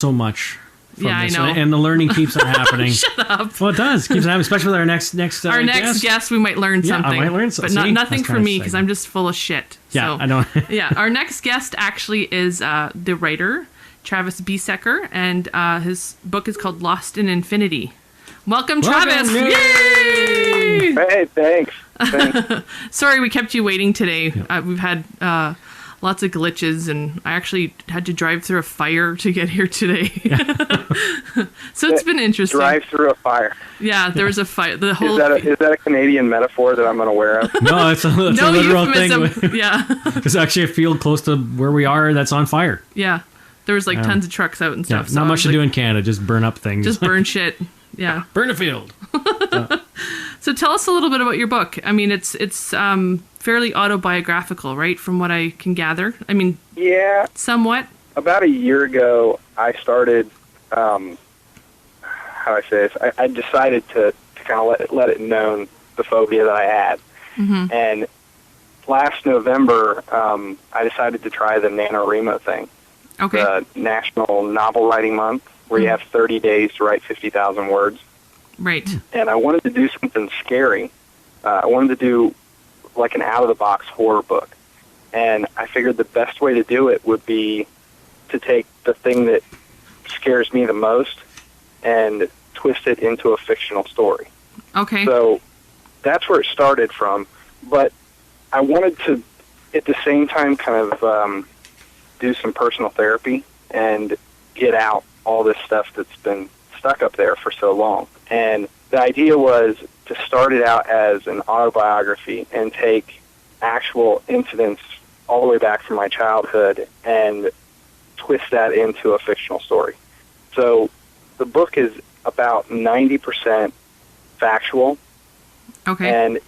so much. Yeah, this. I know. And the learning keeps on happening. Shut up. Well, it does. Keeps happening, especially with our next our next guest, we might learn something. I might learn something. But nothing for me, because I'm just full of shit. Yeah, so, I know. Yeah, our next guest actually is the writer, Travis Besecker, and his book is called Lost in Infinity. Welcome, Travis! Yay! Hey, thanks. Sorry we kept you waiting today. We've had lots of glitches, and I actually had to drive through a fire to get here today. So it's been interesting. Drive through a fire. Yeah, there was a fire. The whole Is that a Canadian metaphor that I'm unaware of? No, it's a literal euphemism. thing. Yeah. It's actually a field close to where we are that's on fire. Yeah. There was like tons of trucks out and stuff. Yeah, not much to do in Canada, just burn up things. Just burn shit. Yeah. Burn a field. So tell us a little bit about your book. I mean, it's fairly autobiographical, right? From what I can gather. I mean, yeah, somewhat. About a year ago, I started. How do I say this? I decided to kind of let it known the phobia that I had, and last November, I decided to try the NaNoWriMo thing. Okay. The National Novel Writing Month, where you have 30 days to write 50,000 words. Right. And I wanted to do something scary. I wanted to do like an out-of-the-box horror book. And I figured the best way to do it would be to take the thing that scares me the most and twist it into a fictional story. Okay. So that's where it started from. But I wanted to, at the same time, kind of do some personal therapy and get out all this stuff that's been stuck up there for so long. And the idea was to start it out as an autobiography and take actual incidents all the way back from my childhood and twist that into a fictional story. So the book is about 90% factual. Okay. And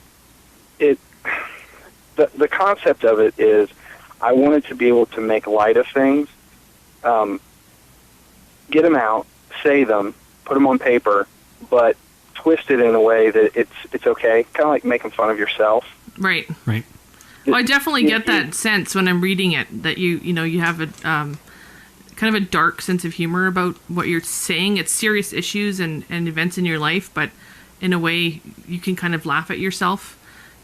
the concept of it is I wanted to be able to make light of things, get them out, say them, put them on paper, but twist it in a way that it's okay, kind of like making fun of yourself. Right. Right. Well, I definitely get that sense when I'm reading it, that you have a kind of a dark sense of humor about what you're saying. It's serious issues and events in your life, but in a way you can kind of laugh at yourself.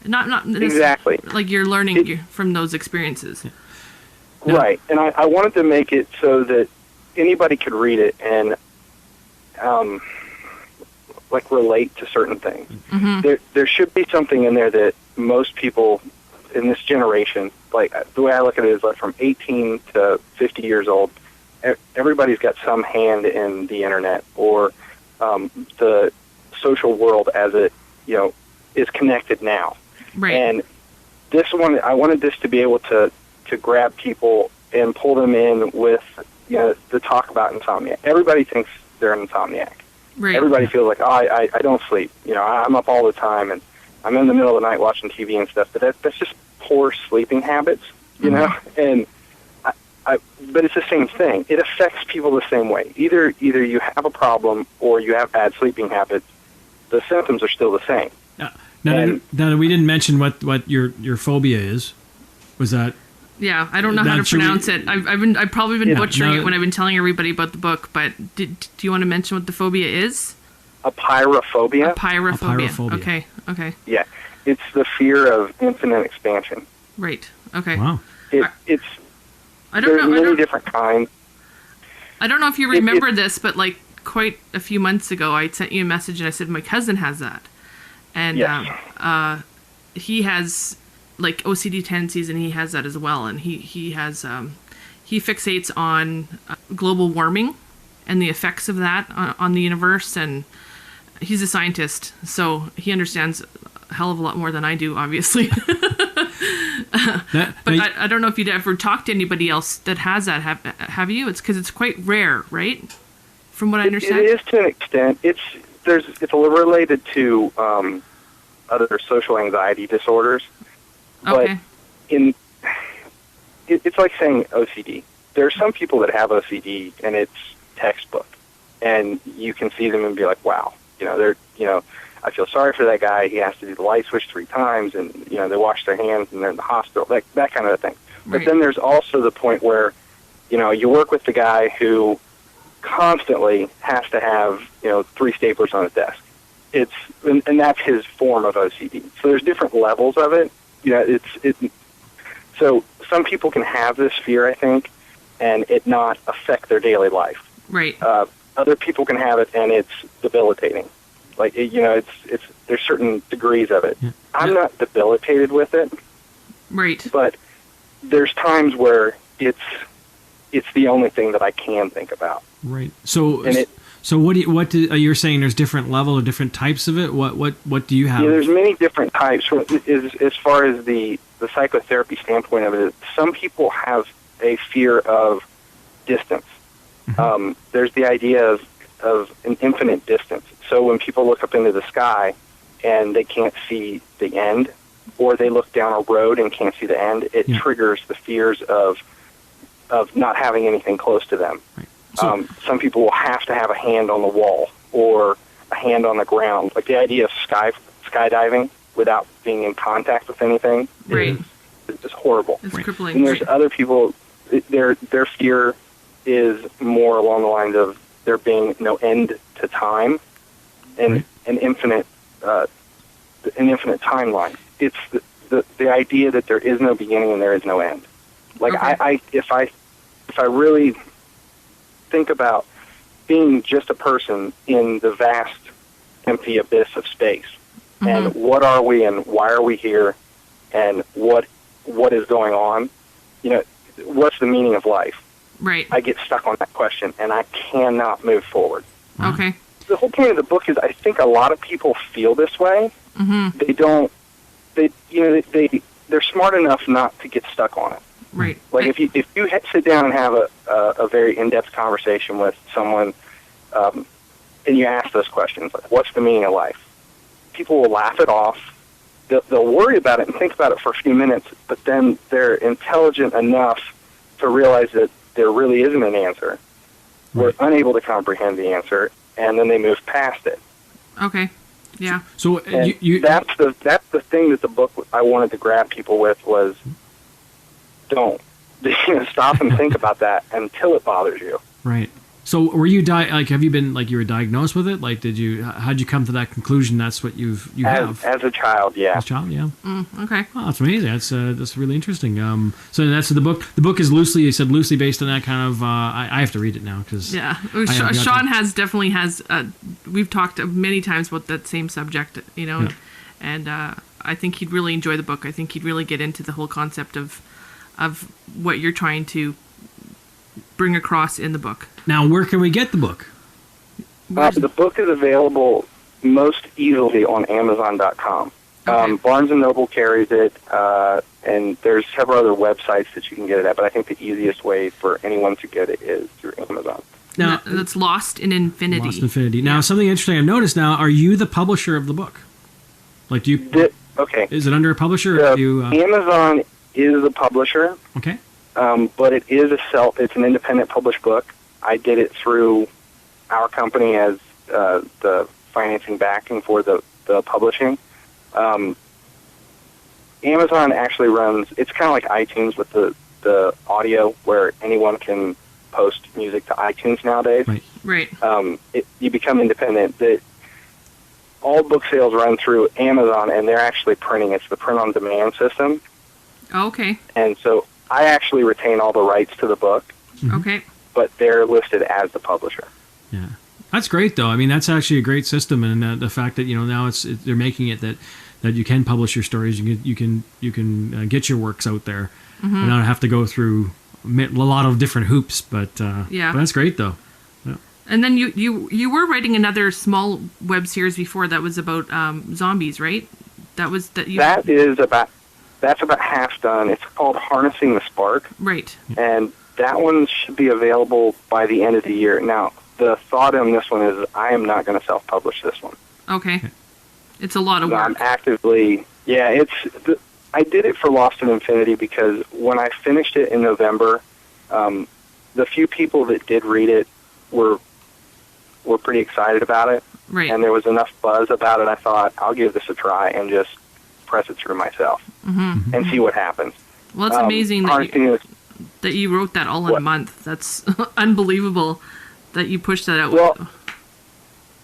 Not exactly like you're learning from those experiences. Yeah. Right. And I wanted to make it so that anybody could read it and like relate to certain things. Mm-hmm. There should be something in there that most people in this generation, like the way I look at it is like from 18 to 50 years old, everybody's got some hand in the internet or the social world as it is connected now. Right. And this one, I wanted this to be able to grab people and pull them in with the talk about insomnia. Everybody thinks they're an insomniac. Right. Everybody feels like, I don't sleep. I'm up all the time, and I'm in the middle of the night watching TV and stuff. But that's just poor sleeping habits, you know. And but it's the same thing. It affects people the same way. Either you have a problem or you have bad sleeping habits. The symptoms are still the same. Now, we didn't mention what your phobia is. Was that? Yeah, I don't know how to pronounce it. I've probably been butchering it when I've been telling everybody about the book. But do you want to mention what the phobia is? Apeirophobia. Apeirophobia. Okay. Yeah, it's the fear of infinite expansion. Right. Okay. Wow. There's many different kinds. I don't know if you remember this, but like quite a few months ago, I sent you a message and I said my cousin has that, and he has like OCD tendencies, and he has that as well, and he has he fixates on global warming and the effects of that on the universe, and he's a scientist, so he understands a hell of a lot more than I do, obviously. I don't know if you'd ever talked to anybody else that has that. Have you? It's because it's quite rare, right? From what I understand, it is to an extent. It's related to other social anxiety disorders. Okay. But it's like saying OCD. There are some people that have OCD, and it's textbook, and you can see them and be like, wow, I feel sorry for that guy. He has to do the light switch 3 times, and they wash their hands, and they're in the hospital, that kind of a thing. Right. But then there's also the point where, you work with the guy who constantly has to have 3 staplers on his desk. And that's his form of OCD. So there's different levels of it. So some people can have this fear, I think, and it not affect their daily life. Right. Other people can have it, and it's debilitating. Like there's certain degrees of it. Yeah. I'm not debilitated with it. Right. But there's times where it's the only thing that I can think about. Right. So And you're saying there's different level or different types of it? What do you have? Yeah, there's many different types. As far as the psychotherapy standpoint of it, some people have a fear of distance. Mm-hmm. There's the idea of an infinite distance. So when people look up into the sky and they can't see the end, or they look down a road and can't see the end, it triggers the fears of not having anything close to them. Right. So, some people will have to have a hand on the wall or a hand on the ground. Like the idea of skydiving without being in contact with anything Right. is just horrible. It's crippling. And there's other people, their fear is more along the lines of there being no end to time and an infinite timeline. It's the idea that there is no beginning and there is no end. Like Okay. if I really think about being just a person in the vast, empty abyss of space, and what are we and why are we here, and what is going on? What's the meaning of life? Right. I get stuck on that question, and I cannot move forward. Okay. The whole point of the book is I think a lot of people feel this way. Mm-hmm. They don't. They're smart enough not to get stuck on it. Right. Like if you sit down and have a very in-depth conversation with someone, and you ask those questions, like what's the meaning of life? People will laugh it off. They'll worry about it and think about it for a few minutes, but then they're intelligent enough to realize that there really isn't an answer. We're unable to comprehend the answer, and then they move past it. Okay. Yeah. So that's the thing that the book I wanted to grab people with was don't stop and think about that until it bothers you. Right. So were you have you been you were diagnosed with it? How'd you come to that conclusion? That's what you have as a child, yeah. As a child, yeah. Okay. Oh, that's amazing. That's really interesting. So that's the book. The book is loosely based on that kind of. I have to read it now because Shaan definitely has. We've talked many times about that same subject, and I think he'd really enjoy the book. I think he'd really get into the whole concept of what you're trying to bring across in the book. Now, where can we get the book? The book is available most easily on Amazon.com. Okay. Barnes & Noble carries it, and there's several other websites that you can get it at, but I think the easiest way for anyone to get it is through Amazon. Now, that's Lost in Infinity. Lost in Infinity. Now, something interesting I've noticed now, are you the publisher of the book? Do you... Okay. Is it under a publisher? Or do you, Amazon is the publisher. Okay. But it is it's an independent published book. I did it through our company as the financing backing for the publishing. Amazon actually runs, it's kind of like iTunes with the audio where anyone can post music to iTunes nowadays. Right. You become independent. All book sales run through Amazon, and they're actually printing. It's the print-on-demand system. Okay. And so I actually retain all the rights to the book. Mm-hmm. Okay. But they're listed as the publisher. Yeah, that's great though. I mean, that's actually a great system, and the fact that now they're making it that you can publish your stories, you can get your works out there, and not have to go through a lot of different hoops. But but that's great though. Yeah. And then you were writing another small web series before that was about zombies, right? That's about half done. It's called Harnessing the Spark. Right. And that one should be available by the end of the year. Now, the thought on this one is I am not going to self-publish this one. Okay. It's a lot of work. I'm actively... Yeah, I did it for Lost in Infinity because when I finished it in November, the few people that did read it were pretty excited about it. Right. And there was enough buzz about it, I thought, I'll give this a try and just press it through myself and see what happens. Well, it's amazing that you wrote that all in a month. That's unbelievable. that you pushed that out Well, with?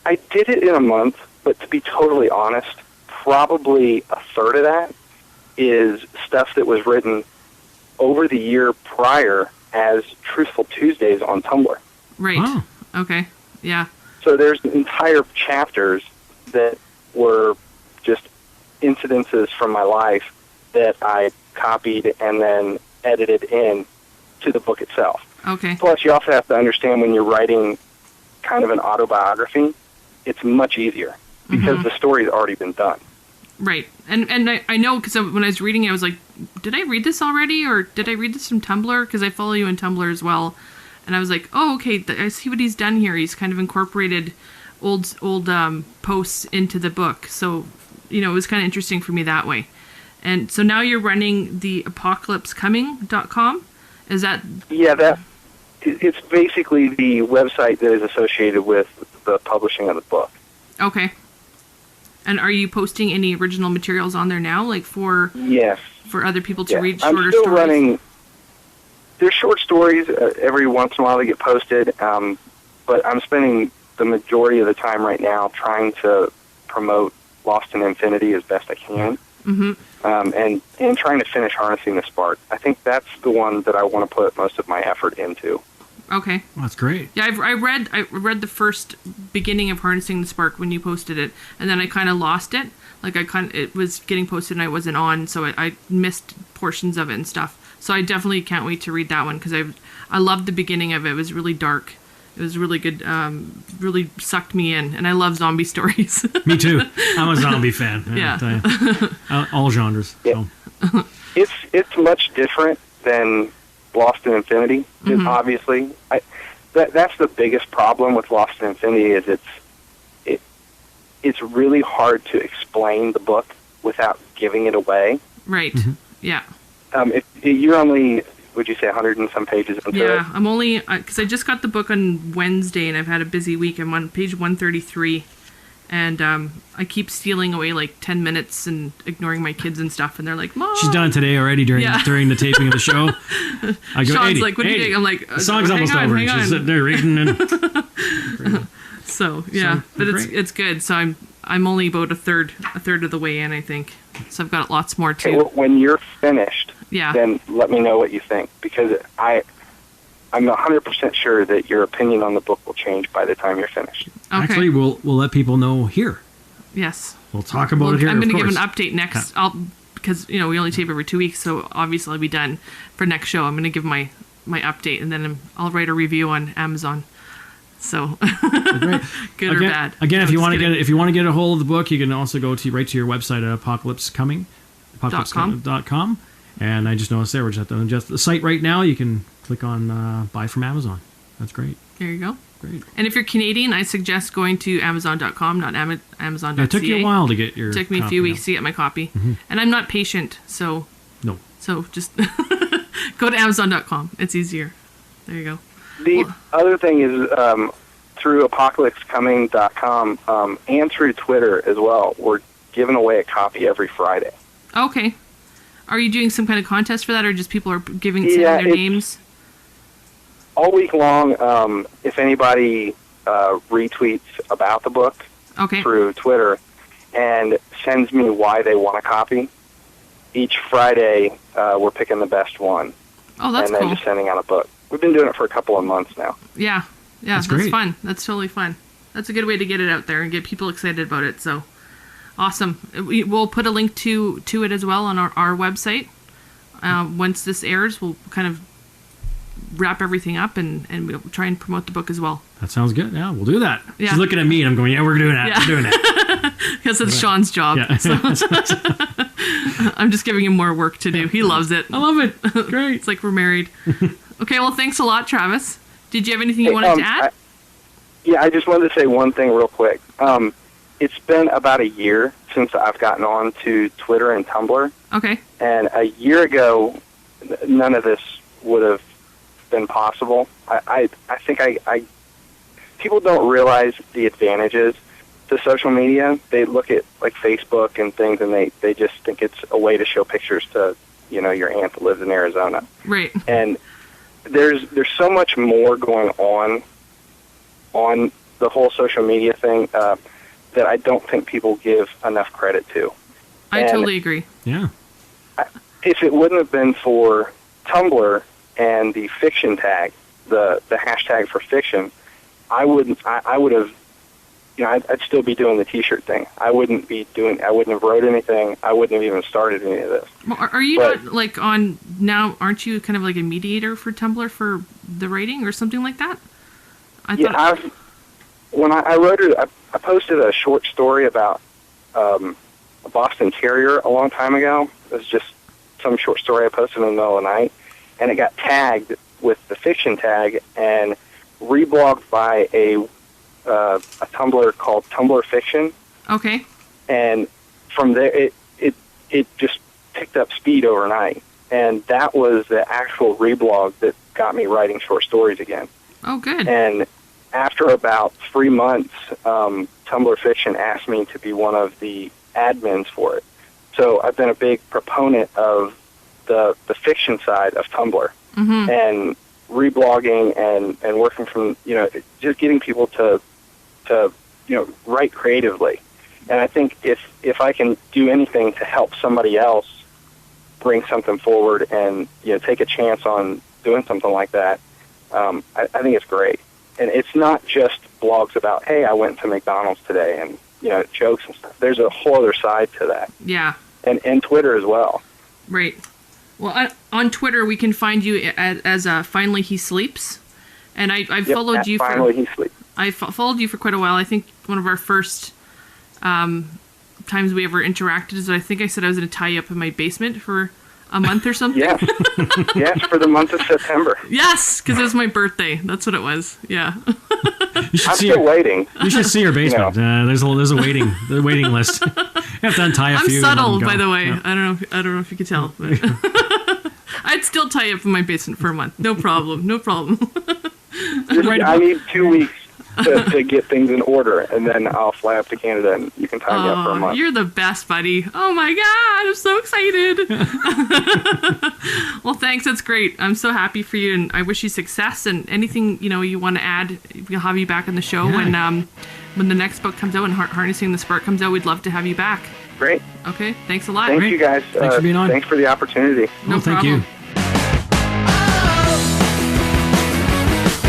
I did it in a month, but to be totally honest, probably a third of that is stuff that was written over the year prior as Truthful Tuesdays on Tumblr. Right. Oh. Okay. Yeah. So there's entire chapters that were just incidences from my life that I copied and then edited in to the book itself. Okay. Plus, you also have to understand when you're writing kind of an autobiography, it's much easier because the story's already been done. Right. And I know, because when I was reading it, I was like, did I read this already? Or did I read this from Tumblr? Because I follow you on Tumblr as well. And I was like, oh, okay, I see what he's done here. He's kind of incorporated old posts into the book. So, it was kind of interesting for me that way. And so now you're running the apocalypsecoming.com? Is that... Yeah, it's basically the website that is associated with the publishing of the book. Okay. And are you posting any original materials on there now, like for other people to read shorter I'm still stories? running. There's short stories every once in a while that get posted, but I'm spending the majority of the time right now trying to promote Lost in Infinity as best I can, and trying to finish Harnessing the Spark. I think that's the one that I want to put most of my effort into. Okay. Well, that's great. Yeah, I read the first beginning of Harnessing the Spark when you posted it, and then I kind of lost it. Like it was getting posted and I wasn't on, so I missed portions of it and stuff. So I definitely can't wait to read that one because I loved the beginning of it. It was really dark. It was really good. Really sucked me in, and I love zombie stories. Me too. I'm a zombie fan. Yeah. I'll tell you. All genres. Yeah. So. It's much different than Lost in Infinity, obviously. That's the biggest problem with Lost in Infinity is it's really hard to explain the book without giving it away. Right. Yeah. If you're only, would you say, 100 and some pages into it? Yeah, I'm only, because I just got the book on Wednesday and I've had a busy week. I'm on page 133. And I keep stealing away like 10 minutes and ignoring my kids and stuff. And they're like, Mom. She's done today already during the taping of the show. I go, Sean's Adie, like, what are you doing? I'm like, the song's almost over. And she's sitting there reading. And so, yeah, but it's good. So I'm only about a third of the way in, I think. So I've got lots more too. Okay, well, when you're finished, then let me know what you think. Because I'm 100% sure that your opinion on the book will change by the time you're finished. Okay. Actually, we'll let people know here. Yes. We'll talk about it here. I'm going to give an update next. Because we only tape every 2 weeks, so obviously I'll be done for next show. I'm going to give my update, and then I'll write a review on Amazon. So good or bad. Again, if you want to get a hold of the book, you can also go right to your website at apocalypsecoming.com. And I just noticed there we're just at the site right now. You can click on buy from Amazon. That's great. There you go. Great. And if you're Canadian, I suggest going to Amazon.com, not Amazon.ca. It took you a while to get your. It took me a few weeks to get my copy, and I'm not patient, so. No. So just go to Amazon.com. It's easier. There you go. The other thing is through apocalypsecoming.com and through Twitter as well. We're giving away a copy every Friday. Okay. Are you doing some kind of contest for that, or just people are sending their names? All week long, if anybody retweets about the book through Twitter and sends me why they want a copy, each Friday we're picking the best one. Oh, that's cool. And then just sending out a book. We've been doing it for a couple of months now. Yeah, that's fun. That's totally fun. That's a good way to get it out there and get people excited about it. So, awesome. We'll put a link to it as well on our website. Once this airs, we'll kind of wrap everything up and we'll try and promote the book as well. That sounds good. Yeah, we'll do that. Yeah. She's looking at me and I'm going, yeah, we're doing that. Yeah. We're doing that. Because it's Sean's job. Yeah. So. I'm just giving him more work to do. He loves it. I love it. Great. It's like we're married. Okay, well, thanks a lot, Travis. Did you have anything you wanted to add? I just wanted to say one thing real quick. It's been about a year since I've gotten on to Twitter and Tumblr. Okay. And a year ago, none of this would have been possible. I think people don't realize the advantages to social media. They look at like Facebook and things, and they just think it's a way to show pictures to your aunt that lives in Arizona. Right. And there's so much more going on on the whole social media thing that I don't think people give enough credit to. I totally agree. Yeah. If it wouldn't have been for Tumblr and the fiction tag, the hashtag for fiction, I would have, I'd still be doing the T-shirt thing. I wouldn't have wrote anything. I wouldn't have even started any of this. Well, are you not like on now? Aren't you kind of like a mediator for Tumblr for the writing or something like that? When I wrote it, I posted a short story about a Boston Terrier a long time ago. It was just some short story I posted in the middle of the night, and it got tagged with the fiction tag and reblogged by a Tumblr called Tumblr Fiction. Okay. And from there, it just picked up speed overnight, and that was the actual reblog that got me writing short stories again. Oh, good. And after about 3 months, Tumblr Fiction asked me to be one of the admins for it. So I've been a big proponent of the fiction side of Tumblr, and reblogging and working from, just getting people to write creatively. And I think if I can do anything to help somebody else bring something forward and, take a chance on doing something like that, I think it's great. And it's not just blogs about, hey, I went to McDonald's today and, jokes and stuff. There's a whole other side to that. Yeah. And Twitter as well. Right. Well, on Twitter, we can find you as Finally He Sleeps. And I've followed you Finally He Sleeps. I followed you for quite a while. I think one of our first times we ever interacted is I think I said I was going to tie you up in my basement for a month or something. Yes. Yes, for the month of September. Yes, because it was my birthday. That's what it was. Yeah. I'm still waiting. You should see your basement. There's a waiting list. You have to untie a few. I'm subtle, by the way. Yeah. I don't know if you could tell. But I'd still tie you up in my basement for a month. No problem. I need 2 weeks to get things in order, and then I'll fly up to Canada and you can tie me up for a month. You're the best, buddy. Oh my God, I'm so excited. Well, thanks. That's great. I'm so happy for you, and I wish you success. And anything you want to add, we'll have you back on the show when the next book comes out and Harnessing the Spark comes out. We'd love to have you back. Great. Okay. Thanks a lot. Thank you guys. Thanks for being on. Thanks for the opportunity. No problem. Thank you.